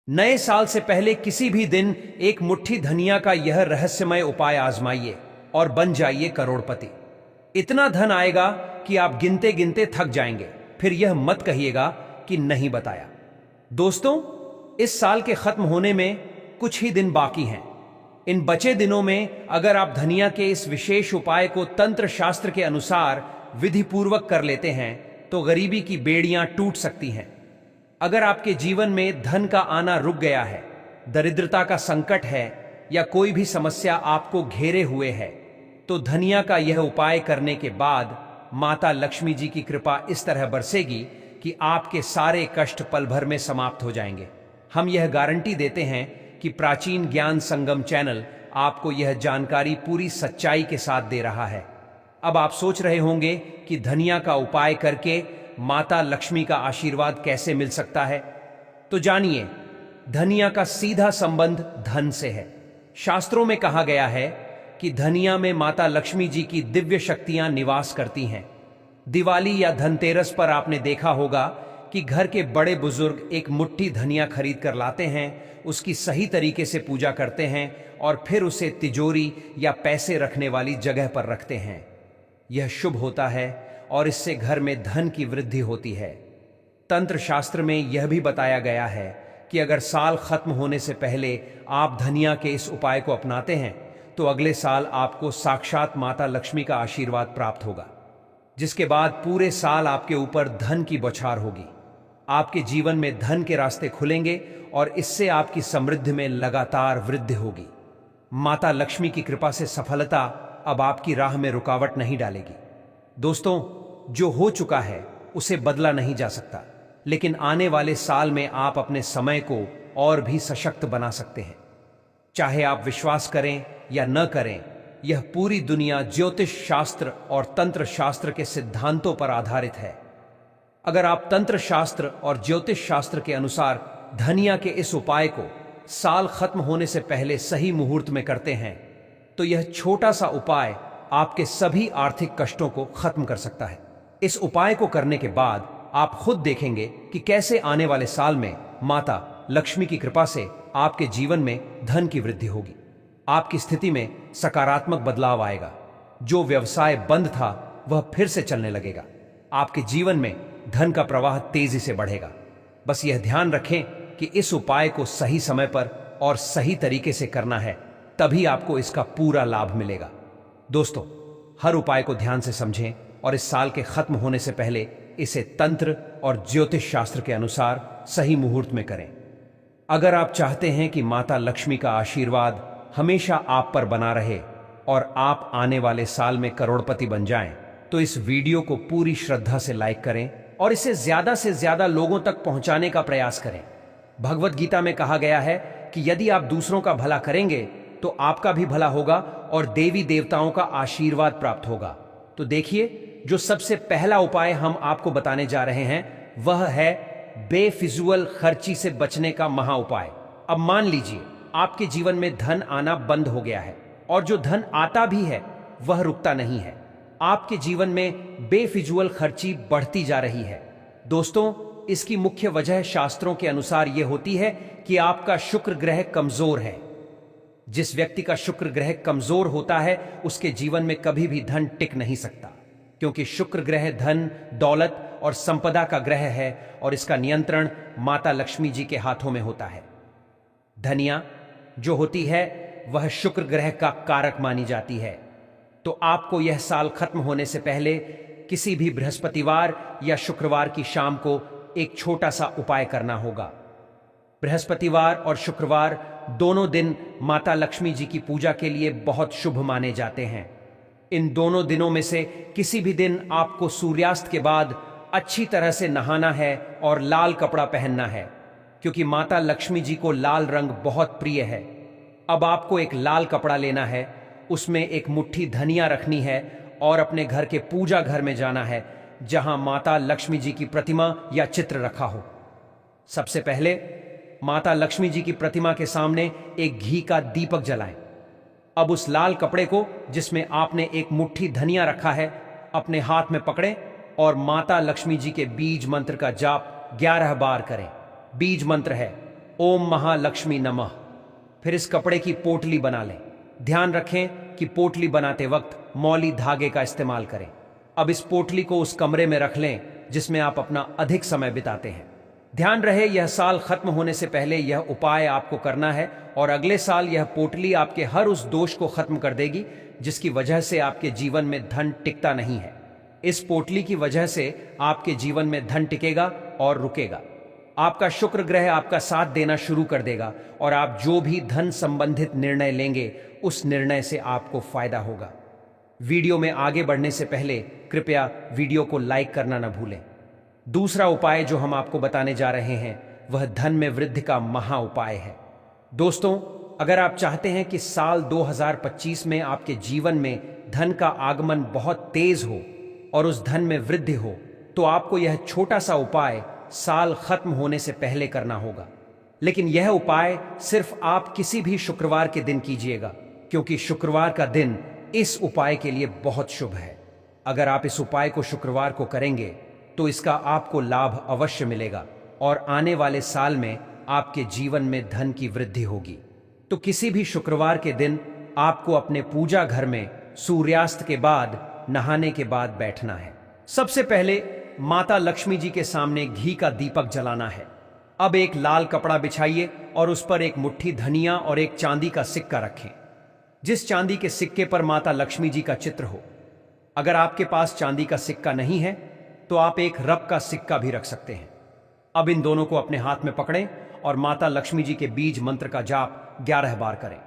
नए साल से पहले किसी भी दिन एक मुट्ठी धनिया का यह रहस्यमय उपाय आजमाइए और बन जाइए करोड़पति। इतना धन आएगा कि आप गिनते गिनते थक जाएंगे, फिर यह मत कहिएगा कि नहीं बताया। दोस्तों, इस साल के खत्म होने में कुछ ही दिन बाकी हैं। इन बचे दिनों में अगर आप धनिया के इस विशेष उपाय को तंत्र शास्त्र के अनुसार विधिपूर्वक कर लेते हैं तो गरीबी की बेड़ियां टूट सकती हैं। अगर आपके जीवन में धन का आना रुक गया है, दरिद्रता का संकट है या कोई भी समस्या आपको घेरे हुए है, तो धनिया का यह उपाय करने के बाद माता लक्ष्मी जी की कृपा इस तरह बरसेगी कि आपके सारे कष्ट पल भर में समाप्त हो जाएंगे। हम यह गारंटी देते हैं कि प्राचीन ज्ञान संगम चैनल आपको यह जानकारी पूरी सच्चाई के साथ दे रहा है। अब आप सोच रहे होंगे कि धनिया का उपाय करके माता लक्ष्मी का आशीर्वाद कैसे मिल सकता है, तो जानिए, धनिया का सीधा संबंध धन से है। शास्त्रों में कहा गया है कि धनिया में माता लक्ष्मी जी की दिव्य शक्तियां निवास करती हैं। दिवाली या धनतेरस पर आपने देखा होगा कि घर के बड़े बुजुर्ग एक मुट्ठी धनिया खरीद कर लाते हैं, उसकी सही तरीके से पूजा करते हैं और फिर उसे तिजोरी या पैसे रखने वाली जगह पर रखते हैं। यह शुभ होता है और इससे घर में धन की वृद्धि होती है। तंत्र शास्त्र में यह भी बताया गया है कि अगर साल खत्म होने से पहले आप धनिया के इस उपाय को अपनाते हैं तो अगले साल आपको साक्षात माता लक्ष्मी का आशीर्वाद प्राप्त होगा, जिसके बाद पूरे साल आपके ऊपर धन की बौछार होगी। आपके जीवन में धन के रास्ते खुलेंगे और इससे आपकी समृद्धि में लगातार वृद्धि होगी। माता लक्ष्मी की कृपा से सफलता अब आपकी राह में रुकावट नहीं डालेगी। दोस्तों, जो हो चुका है उसे बदला नहीं जा सकता, लेकिन आने वाले साल में आप अपने समय को और भी सशक्त बना सकते हैं। चाहे आप विश्वास करें या न करें, यह पूरी दुनिया ज्योतिष शास्त्र और तंत्र शास्त्र के सिद्धांतों पर आधारित है। अगर आप तंत्र शास्त्र और ज्योतिष शास्त्र के अनुसार धनिया के इस उपाय को साल खत्म होने से पहले सही मुहूर्त में करते हैं तो यह छोटा सा उपाय आपके सभी आर्थिक कष्टों को खत्म कर सकता है। इस उपाय को करने के बाद आप खुद देखेंगे कि कैसे आने वाले साल में माता लक्ष्मी की कृपा से आपके जीवन में धन की वृद्धि होगी। आपकी स्थिति में सकारात्मक बदलाव आएगा। जो व्यवसाय बंद था वह फिर से चलने लगेगा। आपके जीवन में धन का प्रवाह तेजी से बढ़ेगा। बस यह ध्यान रखें कि इस उपाय को सही समय पर और सही तरीके से करना है, तभी आपको इसका पूरा लाभ मिलेगा। दोस्तों, हर उपाय को ध्यान से समझें और इस साल के खत्म होने से पहले इसे तंत्र और ज्योतिष शास्त्र के अनुसार सही मुहूर्त में करें। अगर आप चाहते हैं कि माता लक्ष्मी का आशीर्वाद हमेशा आप पर बना रहे और आप आने वाले साल में करोड़पति बन जाएं, तो इस वीडियो को पूरी श्रद्धा से लाइक करें और इसे ज्यादा से ज्यादा लोगों तक पहुंचाने का प्रयास करें। भगवत गीता में कहा गया है कि यदि आप दूसरों का भला करेंगे तो आपका भी भला होगा और देवी देवताओं का आशीर्वाद प्राप्त होगा। तो देखिए, जो सबसे पहला उपाय हम आपको बताने जा रहे हैं वह है बेफिजूल खर्ची से बचने का महा उपाय। अब मान लीजिए आपके जीवन में धन आना बंद हो गया है और जो धन आता भी है वह रुकता नहीं है। आपके जीवन में बेफिजूल खर्ची बढ़ती जा रही है। दोस्तों, इसकी मुख्य वजह शास्त्रों के अनुसार यह होती है कि आपका शुक्र ग्रह कमजोर है। जिस व्यक्ति का शुक्र ग्रह कमजोर होता है उसके जीवन में कभी भी धन टिक नहीं सकता, क्योंकि शुक्र ग्रह धन, दौलत और संपदा का ग्रह है और इसका नियंत्रण माता लक्ष्मी जी के हाथों में होता है। धनिया जो होती है वह शुक्र ग्रह का कारक मानी जाती है। तो आपको यह साल खत्म होने से पहले किसी भी बृहस्पतिवार या शुक्रवार की शाम को एक छोटा सा उपाय करना होगा। बृहस्पतिवार और शुक्रवार दोनों दिन माता लक्ष्मी जी की पूजा के लिए बहुत शुभ माने जाते हैं। इन दोनों दिनों में से किसी भी दिन आपको सूर्यास्त के बाद अच्छी तरह से नहाना है और लाल कपड़ा पहनना है, क्योंकि माता लक्ष्मी जी को लाल रंग बहुत प्रिय है। अब आपको एक लाल कपड़ा लेना है, उसमें एक मुट्ठी धनिया रखनी है और अपने घर के पूजा घर में जाना है जहां माता लक्ष्मी जी की प्रतिमा या चित्र रखा हो। सबसे पहले माता लक्ष्मी जी की प्रतिमा के सामने एक घी का दीपक जलाएं। अब उस लाल कपड़े को जिसमें आपने एक मुट्ठी धनिया रखा है अपने हाथ में पकड़ें और माता लक्ष्मी जी के बीज मंत्र का जाप 11 बार करें। बीज मंत्र है ओम महालक्ष्मी नमः। फिर इस कपड़े की पोटली बना लें। ध्यान रखें कि पोटली बनाते वक्त मौली धागे का इस्तेमाल करें। अब इस पोटली को उस कमरे में रख लें जिसमें आप अपना अधिक समय बिताते हैं। ध्यान रहे यह साल खत्म होने से पहले यह उपाय आपको करना है और अगले साल यह पोटली आपके हर उस दोष को खत्म कर देगी जिसकी वजह से आपके जीवन में धन टिकता नहीं है। इस पोटली की वजह से आपके जीवन में धन टिकेगा और रुकेगा। आपका शुक्र ग्रह आपका साथ देना शुरू कर देगा और आप जो भी धन संबंधित निर्णय लेंगे उस निर्णय से आपको फायदा होगा। वीडियो में आगे बढ़ने से पहले कृपया वीडियो को लाइक करना न भूलें। दूसरा उपाय जो हम आपको बताने जा रहे हैं वह धन में वृद्धि का महा उपाय है। दोस्तों, अगर आप चाहते हैं कि साल 2025 में आपके जीवन में धन का आगमन बहुत तेज हो और उस धन में वृद्धि हो, तो आपको यह छोटा सा उपाय साल खत्म होने से पहले करना होगा। लेकिन यह उपाय सिर्फ आप किसी भी शुक्रवार के दिन कीजिएगा, क्योंकि शुक्रवार का दिन इस उपाय के लिए बहुत शुभ है। अगर आप इस उपाय को शुक्रवार को करेंगे तो इसका आपको लाभ अवश्य मिलेगा और आने वाले साल में आपके जीवन में धन की वृद्धि होगी। तो किसी भी शुक्रवार के दिन आपको अपने पूजा घर में सूर्यास्त के बाद नहाने के बाद बैठना है। सबसे पहले माता लक्ष्मी जी के सामने घी का दीपक जलाना है। अब एक लाल कपड़ा बिछाइए और उस पर एक मुट्ठी धनिया और एक चांदी का सिक्का रखें। जिस चांदी के सिक्के पर माता लक्ष्मी जी का चित्र हो। अगर आपके पास चांदी का सिक्का नहीं है तो आप एक रब का सिक्का भी रख सकते हैं। अब इन दोनों को अपने हाथ में पकड़ें और माता लक्ष्मी जी के बीज मंत्र का जाप 11 बार करें।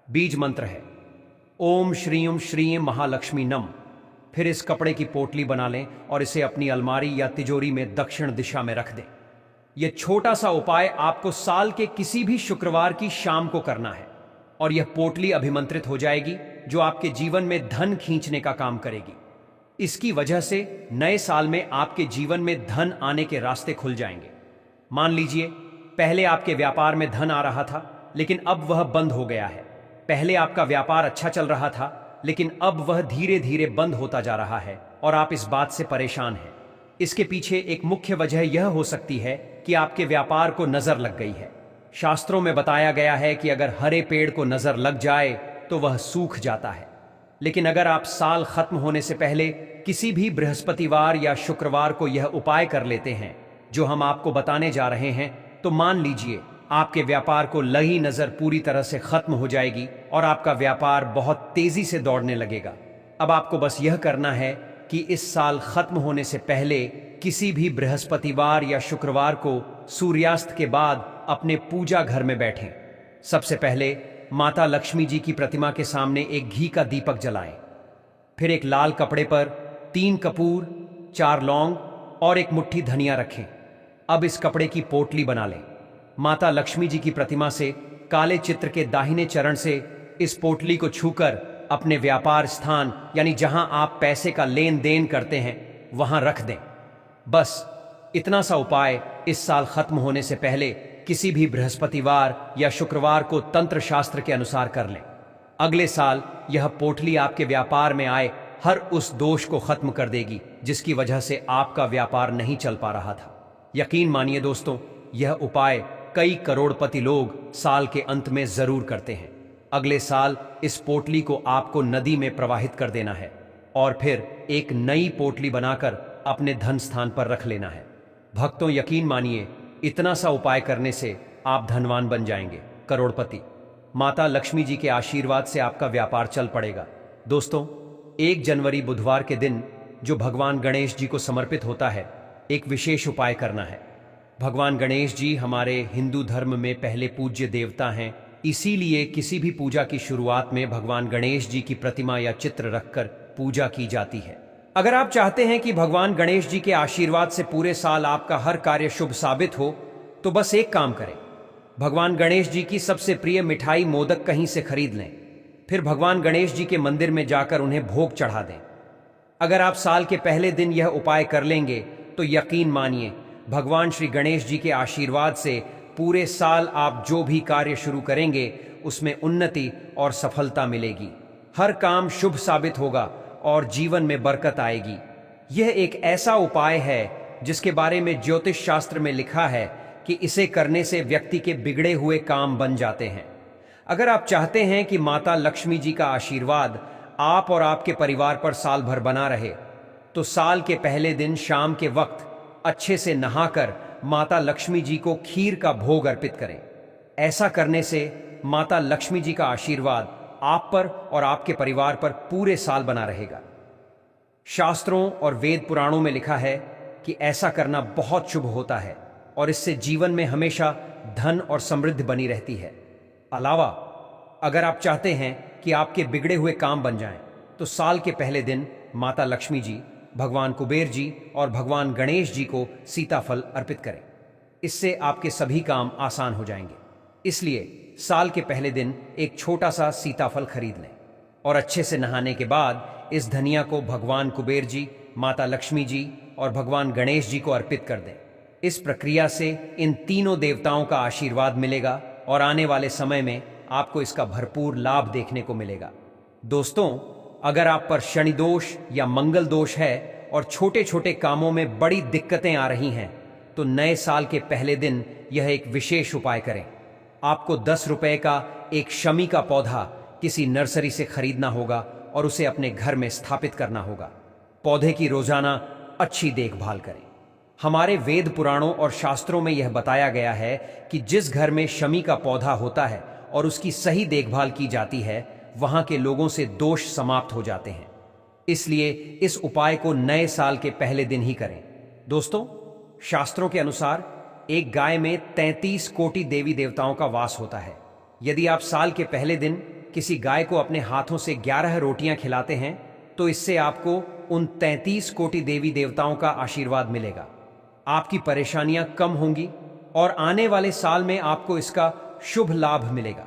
बीज मंत्र है ओम श्रीम श्रीम महालक्ष्मी नम। फिर इस कपड़े की पोटली बना लें और इसे अपनी अलमारी या तिजोरी में दक्षिण दिशा में रख दें। यह छोटा सा उपाय आपको साल के किसी भी शुक्रवार की शाम को करना है और यह पोटली अभिमंत्रित हो जाएगी, जो आपके जीवन में धन खींचने का काम करेगी। इसकी वजह से नए साल में आपके जीवन में धन आने के रास्ते खुल जाएंगे। मान लीजिए पहले आपके व्यापार में धन आ रहा था, लेकिन अब वह बंद हो गया है। पहले आपका व्यापार अच्छा चल रहा था, लेकिन अब वह धीरे धीरे बंद होता जा रहा है और आप इस बात से परेशान हैं। इसके पीछे एक मुख्य वजह यह हो सकती है कि आपके व्यापार को नजर लग गई है। शास्त्रों में बताया गया है कि अगर हरे पेड़ को नजर लग जाए तो वह सूख जाता है। लेकिन अगर आप साल खत्म होने से पहले किसी भी बृहस्पतिवार या शुक्रवार को यह उपाय कर लेते हैं जो हम आपको बताने जा रहे हैं, तो मान लीजिए आपके व्यापार को लगी नजर पूरी तरह से खत्म हो जाएगी और आपका व्यापार बहुत तेजी से दौड़ने लगेगा। अब आपको बस यह करना है कि इस साल खत्म होने से पहले किसी भी बृहस्पतिवार या शुक्रवार को सूर्यास्त के बाद अपने पूजा घर में बैठें। सबसे पहले माता लक्ष्मी जी की प्रतिमा के सामने एक घी का दीपक जलाएं। फिर एक लाल कपड़े पर 3 कपूर, 4 लौंग और एक मुट्ठी धनिया रखें। अब इस कपड़े की पोटली बना लें। माता लक्ष्मी जी की प्रतिमा से काले चित्र के दाहिने चरण से इस पोटली को छूकर अपने व्यापार स्थान यानी जहां आप पैसे का लेन देन करते हैं वहां रख दें। बस इतना सा उपाय इस साल खत्म होने से पहले किसी भी बृहस्पतिवार या शुक्रवार को तंत्र शास्त्र के अनुसार कर लें। अगले साल यह पोटली आपके व्यापार में आए हर उस दोष को खत्म कर देगी जिसकी वजह से आपका व्यापार नहीं चल पा रहा था। यकीन मानिए दोस्तों, यह उपाय कई करोड़पति लोग साल के अंत में जरूर करते हैं। अगले साल इस पोटली को आपको नदी में प्रवाहित कर देना है और फिर एक नई पोटली बनाकर अपने धन स्थान पर रख लेना है। भक्तों, यकीन मानिए, इतना सा उपाय करने से आप धनवान बन जाएंगे, करोड़पति। माता लक्ष्मी जी के आशीर्वाद से आपका व्यापार चल पड़ेगा। दोस्तों, 1 जनवरी बुधवार के दिन जो भगवान गणेश जी को समर्पित होता है, एक विशेष उपाय करना है। भगवान गणेश जी हमारे हिंदू धर्म में पहले पूज्य देवता हैं, इसीलिए किसी भी पूजा की शुरुआत में भगवान गणेश जी की प्रतिमा या चित्र रखकर पूजा की जाती है। अगर आप चाहते हैं कि भगवान गणेश जी के आशीर्वाद से पूरे साल आपका हर कार्य शुभ साबित हो, तो बस एक काम करें, भगवान गणेश जी की सबसे प्रिय मिठाई मोदक कहीं से खरीद लें। फिर भगवान गणेश जी के मंदिर में जाकर उन्हें भोग चढ़ा दें। अगर आप साल के पहले दिन यह उपाय कर लेंगे तो यकीन मानिए, भगवान श्री गणेश जी के आशीर्वाद से पूरे साल आप जो भी कार्य शुरू करेंगे उसमें उन्नति और सफलता मिलेगी। हर काम शुभ साबित होगा और जीवन में बरकत आएगी। यह एक ऐसा उपाय है जिसके बारे में ज्योतिष शास्त्र में लिखा है कि इसे करने से व्यक्ति के बिगड़े हुए काम बन जाते हैं। अगर आप चाहते हैं कि माता लक्ष्मी जी का आशीर्वाद आप और आपके परिवार पर साल भर बना रहे, तो साल के पहले दिन शाम के वक्त अच्छे से नहाकर माता लक्ष्मी जी को खीर का भोग अर्पित करें। ऐसा करने से माता लक्ष्मी जी का आशीर्वाद आप पर और आपके परिवार पर पूरे साल बना रहेगा। शास्त्रों और वेद पुराणों में लिखा है कि ऐसा करना बहुत शुभ होता है और इससे जीवन में हमेशा धन और समृद्धि बनी रहती है। अलावा अगर आप चाहते हैं कि आपके बिगड़े हुए काम बन जाएं, तो साल के पहले दिन माता लक्ष्मी जी, भगवान कुबेर जी और भगवान गणेश जी को सीताफल अर्पित करें। इससे आपके सभी काम आसान हो जाएंगे। इसलिए साल के पहले दिन एक छोटा सा सीताफल खरीद लें और अच्छे से नहाने के बाद इस धनिया को भगवान कुबेर जी, माता लक्ष्मी जी और भगवान गणेश जी को अर्पित कर दें। इस प्रक्रिया से इन तीनों देवताओं का आशीर्वाद मिलेगा और आने वाले समय में आपको इसका भरपूर लाभ देखने को मिलेगा। दोस्तों, अगर आप पर शनि दोष या मंगल दोष है और छोटे छोटे कामों में बड़ी दिक्कतें आ रही हैं, तो नए साल के पहले दिन यह एक विशेष उपाय करें। आपको 10 रुपए का एक शमी का पौधा किसी नर्सरी से खरीदना होगा और उसे अपने घर में स्थापित करना होगा। पौधे की रोजाना अच्छी देखभाल करें। हमारे वेद पुराणों और शास्त्रों में यह बताया गया है कि जिस घर में शमी का पौधा होता है और उसकी सही देखभाल की जाती है, वहां के लोगों से दोष समाप्त हो जाते हैं। इसलिए इस उपाय को नए साल के पहले दिन ही करें। दोस्तों, शास्त्रों के अनुसार एक गाय में 33 कोटि देवी देवताओं का वास होता है। यदि आप साल के पहले दिन किसी गाय को अपने हाथों से 11 रोटियां खिलाते हैं, तो इससे आपको उन 33 कोटि देवी देवताओं का आशीर्वाद मिलेगा। आपकी परेशानियां कम होंगी और आने वाले साल में आपको इसका शुभ लाभ मिलेगा।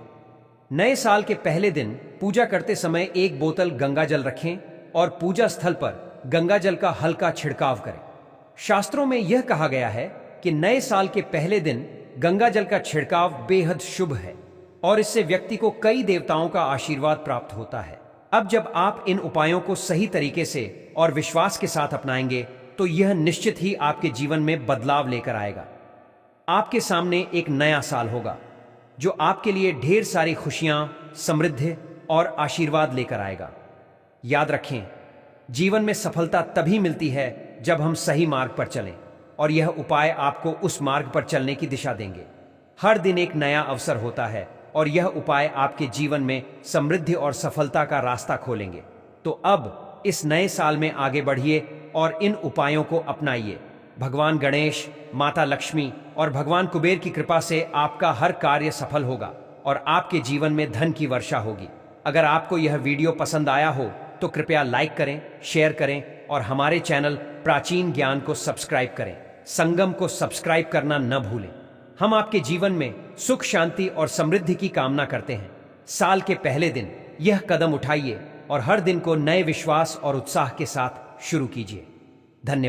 नए साल के पहले दिन पूजा करते समय 1 बोतल गंगा जल रखें और पूजा स्थल पर गंगा जल का हल्का छिड़काव करें। शास्त्रों में यह कहा गया है कि नए साल के पहले दिन गंगा जल का छिड़काव बेहद शुभ है और इससे व्यक्ति को कई देवताओं का आशीर्वाद प्राप्त होता है। अब जब आप इन उपायों को सही तरीके से और विश्वास के साथ अपनाएंगे, तो यह निश्चित ही आपके जीवन में बदलाव लेकर आएगा। आपके सामने एक नया साल होगा जो आपके लिए ढेर सारी खुशियां, समृद्धि और आशीर्वाद लेकर आएगा। याद रखें, जीवन में सफलता तभी मिलती है जब हम सही मार्ग पर चलें, और यह उपाय आपको उस मार्ग पर चलने की दिशा देंगे। हर दिन एक नया अवसर होता है और यह उपाय आपके जीवन में समृद्धि और सफलता का रास्ता खोलेंगे। तो अब इस नए साल में आगे बढ़िए और इन उपायों को अपनाइए। भगवान गणेश, माता लक्ष्मी और भगवान कुबेर की कृपा से आपका हर कार्य सफल होगा और आपके जीवन में धन की वर्षा होगी। अगर आपको यह वीडियो पसंद आया हो तो कृपया लाइक करें, शेयर करें और हमारे चैनल प्राचीन ज्ञान को सब्सक्राइब करें। संगम को सब्सक्राइब करना न भूलें। हम आपके जीवन में सुख, शांति और समृद्धि की कामना करते हैं। साल के पहले दिन यह कदम उठाइए और हर दिन को नए विश्वास और उत्साह के साथ शुरू कीजिए। धन्यवाद।